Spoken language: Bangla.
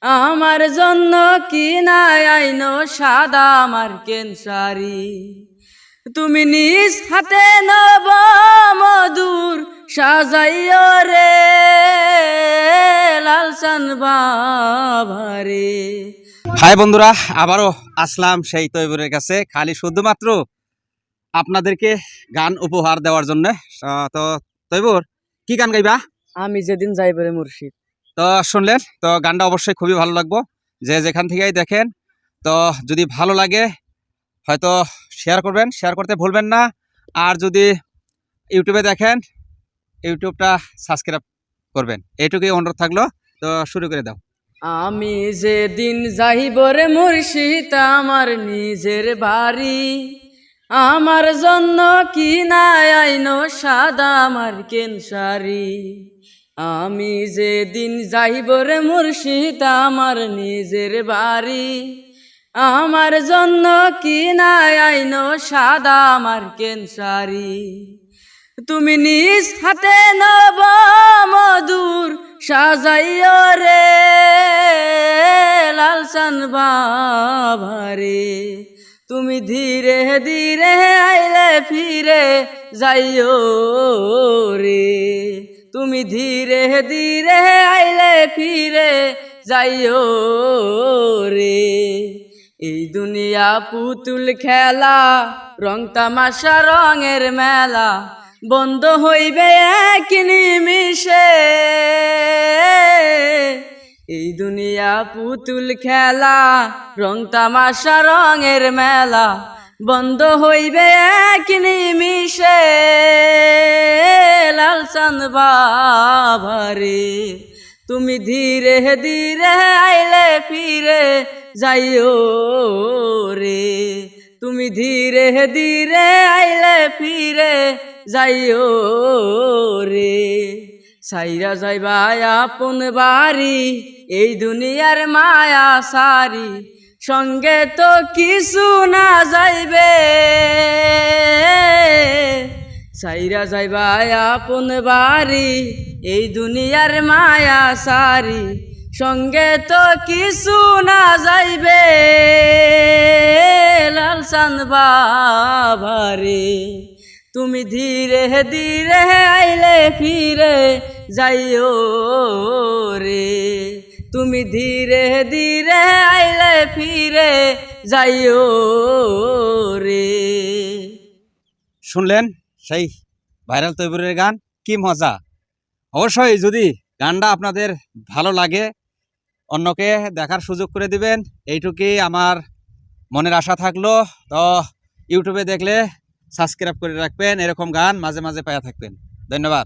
আমার জন্য কি নাই আইনো সাদা মার্কেন শাড়ি, তুমি নিজ হাতে নব মধুর সাজাইও রে লালসান বাবারে। হাই বন্ধুরা, আবারও আসলাম সেই তৈবুরের কাছে, খালি শুধুমাত্র আপনাদেরকে গান উপহার দেওয়ার জন্য। তো তৈবুর, কি গান গাইবা? আমি যেদিন যাইব রে মুর্শিদ। তো শুনলেন, তো গানটা অবশ্যই খুবই ভালো লাগবো, যে যেখান থেকেই দেখেন। তো যদি ভালো লাগে হয়তো শেয়ার করবেন, শেয়ার করতে ভুলবেন না। আর যদি ইউটিউবে দেখেন, ইউটিউবটা সাবস্ক্রাইব করবেন, এইটুকুই অনুরোধ থাকলো। তো শুরু করে দাও। আমি যেদিন যাইব রে মুর্শিদ আমার নিজের বাড়ি, আমার জন্য কি নাই আইনো সাদা মার্কেন শাড়ি। আমি যেদিন যাইব রে মুর্শিদ আমার নিজের বাড়ি, আমার জন্য কি নাই আইনো সাদা মার্কেন শাড়ি। তুমি নিজ হাতে নব মধুর সাজাইও রে লালসান বাবারে। তুমি ধীরে ধীরে আইলে ফিরে যাইও রে, তুমি ধীরে ধীরে আইলে ফিরে যাইও রে। এই দুনিয়া পুতুল খেলা, রং তামাশা রঙের মেলা, বন্ধ হইবে এক নিমিষে। এই দুনিয়া পুতুল খেলা, রং তামাশা রঙের মেলা, বন্ধ হইবে এক নিমিষে লালসান বাবারে। তুমি ধীরে ধীরে আইলে ফিরে যাইও রে, তুমি ধীরে ধীরে আইলে ফিরে যাইও রে। সাইরা যাইবা আপন বাড়ি, এই দুনিয়ার মায়া সারি, সঙ্গে তো কিছু না যাইবে। সাইরা যাইবা আপন বাড়ি, এই দুনিয়ার মায়া সারি, সঙ্গে তো কিছু না যাইবে লালসান বাবারে। তুমি ধীরে ধীরে আইলে ফিরে যাইও রে, তুমি ধীরে ধীরে আইলে ফিরে যাইও রে। শুনলেন সেই ভাইরাল তৈবুরের গান, কি মজা। অবশ্যই যদি গানটা আপনাদের ভালো লাগে অন্যকে দেখার সুযোগ করে দিবেন, এইটুকুই আমার মনের আশা থাকলো। তো ইউটিউবে দেখলে সাবস্ক্রাইব করে রাখবেন, এরকম গান মাঝে মাঝে পাওয়া থাকবেন। ধন্যবাদ।